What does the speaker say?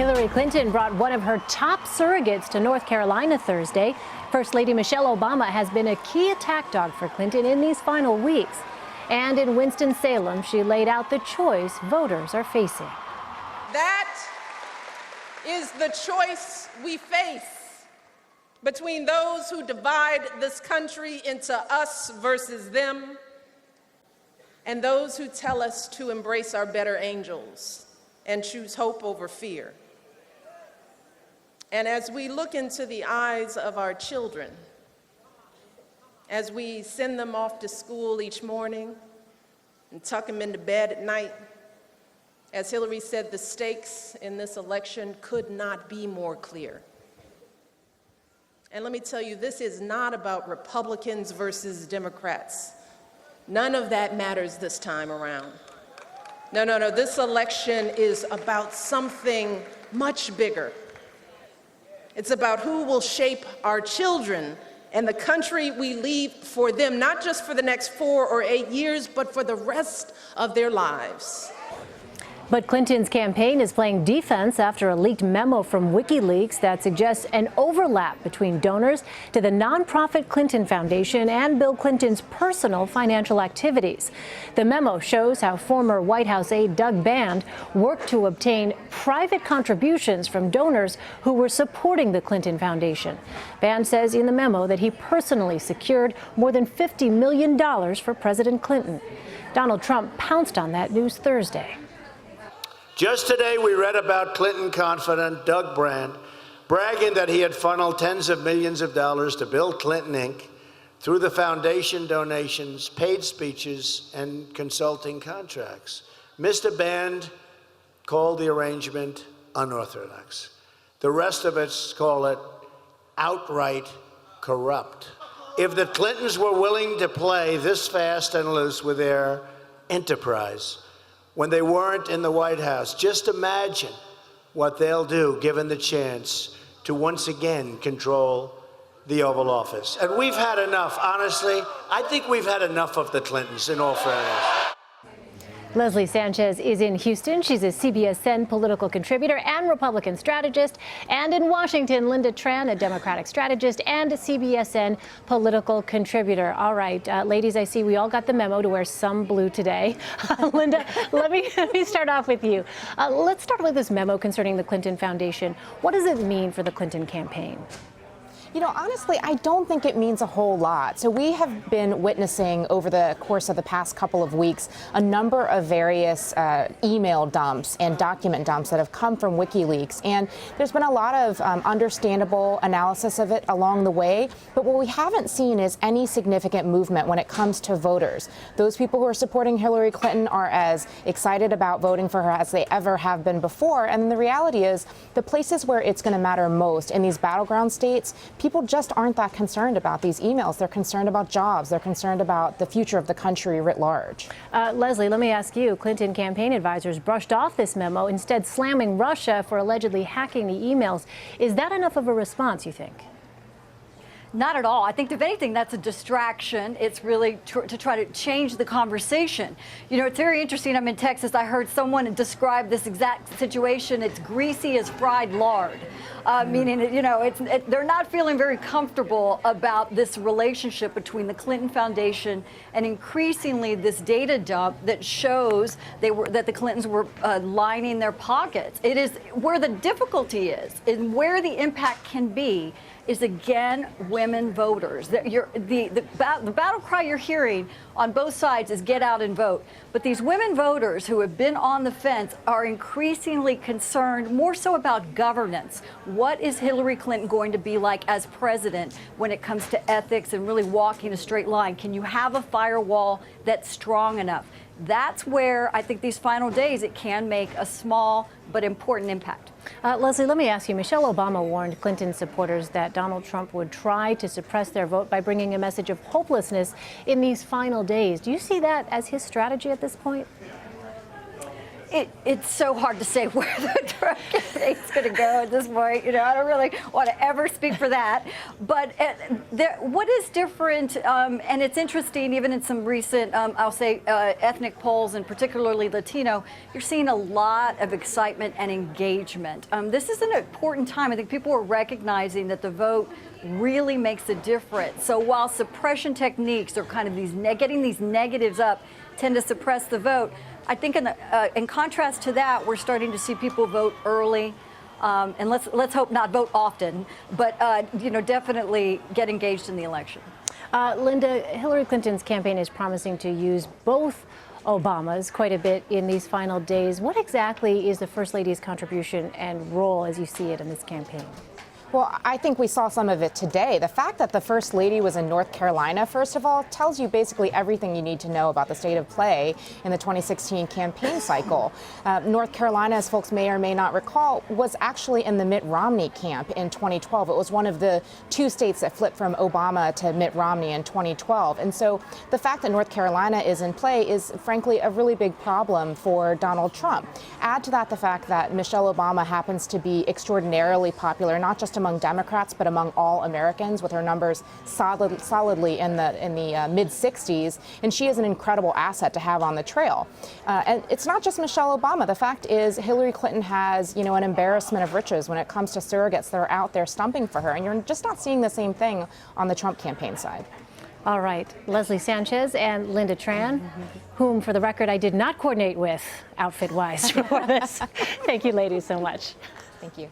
Hillary Clinton brought one of her top surrogates to North Carolina Thursday. First Lady Michelle Obama has been a key attack dog for Clinton in these final weeks. And in Winston-Salem, she laid out the choice voters are facing. That is the choice we face between those who divide this country into us versus them, and those who tell us to embrace our better angels and choose hope over fear. And as we look into the eyes of our children, as we send them off to school each morning and tuck them into bed at night, as Hillary said, the stakes in this election could not be more clear. And let me tell you, this is not about Republicans versus Democrats. None of that matters this time around. No, this election is about something much bigger. It's about who will shape our children and the country we leave for them, not just for the next 4 or 8 years, but for the rest of their lives. But Clinton's campaign is playing defense after a leaked memo from WikiLeaks that suggests an overlap between donors to the nonprofit Clinton Foundation and Bill Clinton's personal financial activities. The memo shows how former White House aide Doug Band worked to obtain private contributions from donors who were supporting the Clinton Foundation. Band says in the memo that he personally secured more than $50 million for President Clinton. Donald Trump pounced on that news Thursday. Just today, we read about Clinton confidant Doug Band bragging that he had funneled tens of millions of dollars to Bill Clinton, Inc. through the foundation donations, paid speeches, and consulting contracts. Mr. Band called the arrangement unorthodox. The rest of us call it outright corrupt. If the Clintons were willing to play this fast and loose with their enterprise when they weren't in the White House, just imagine what they'll do given the chance to once again control the Oval Office. And we've had enough, honestly. I think we've had enough of the Clintons, in all fairness. Leslie Sanchez is in Houston. She's a CBSN political contributor and Republican strategist. And in Washington, Lynda Tran, a Democratic strategist and a CBSN political contributor. All right, ladies, I see we all got the memo to wear some blue today. Lynda, let me start off with you. Let's start with this memo concerning the Clinton Foundation. What does it mean for the Clinton campaign? You know, honestly, I don't think it means a whole lot. So we have been witnessing over the course of the past couple of weeks a number of various email dumps and document dumps that have come from WikiLeaks. And there's been a lot of understandable analysis of it along the way. But what we haven't seen is any significant movement when it comes to voters. Those people who are supporting Hillary Clinton are as excited about voting for her as they ever have been before. And the reality is the places where it's going to matter most in these battleground states, people just aren't that concerned about these emails. They're concerned about jobs. They're concerned about the future of the country writ large. Leslie, let me ask you. Clinton campaign advisors brushed off this memo, instead slamming Russia for allegedly hacking the emails. Is that enough of a response, you think? Not at all. I think, if anything, that's a distraction. It's really to try to change the conversation. You know, it's very interesting. I'm in Texas. I heard someone describe this exact situation. It's greasy as fried lard, meaning, you know, they're not feeling very comfortable about this relationship between the Clinton Foundation and increasingly this data dump that shows that the Clintons were lining their pockets. It is where the difficulty is and where the impact can be is, again, women voters. The battle cry you're hearing on both sides is get out and vote. But these women voters who have been on the fence are increasingly concerned more so about governance. What is Hillary Clinton going to be like as president when it comes to ethics and really walking a straight line? Can you have a firewall that's strong enough? That's where I think these final days it can make a small but important impact. Leslie, let me ask you. Michelle Obama warned Clinton supporters that Donald Trump would try to suppress their vote by bringing a message of hopelessness in these final days. Do you see that as his strategy at this point? It's so hard to say where the debate's going to go at this point. You know, I don't really want to ever speak for that. But what is different, and it's interesting, even in some recent, I'll say, ethnic polls, and particularly Latino, you're seeing a lot of excitement and engagement. This is an important time. I think people are recognizing that the vote really makes a difference. So while suppression techniques are kind of getting these negatives up tend to suppress the vote, I think in contrast to that, we're starting to see people vote early. And let's hope not vote often, but definitely get engaged in the election. Lynda, Hillary Clinton's campaign is promising to use both Obamas quite a bit in these final days. What exactly is the First Lady's contribution and role as you see it in this campaign? Well, I think we saw some of it today. The fact that the First Lady was in North Carolina, first of all, tells you basically everything you need to know about the state of play in the 2016 campaign cycle. North Carolina, as folks may or may not recall, was actually in the Mitt Romney camp in 2012. It was one of the 2 states that flipped from Obama to Mitt Romney in 2012. And so the fact that North Carolina is in play is, frankly, a really big problem for Donald Trump. Add to that the fact that Michelle Obama happens to be extraordinarily popular, not just among Democrats, but among all Americans, with her numbers solidly in the mid-60s, and she is an incredible asset to have on the trail. And it's not just Michelle Obama. The fact is, Hillary Clinton has, an embarrassment of riches when it comes to surrogates that are out there stumping for her, and you're just not seeing the same thing on the Trump campaign side. All right, Leslie Sanchez and Lynda Tran, whom, for the record, I did not coordinate with outfit-wise for this. Thank you, ladies, so much. Thank you.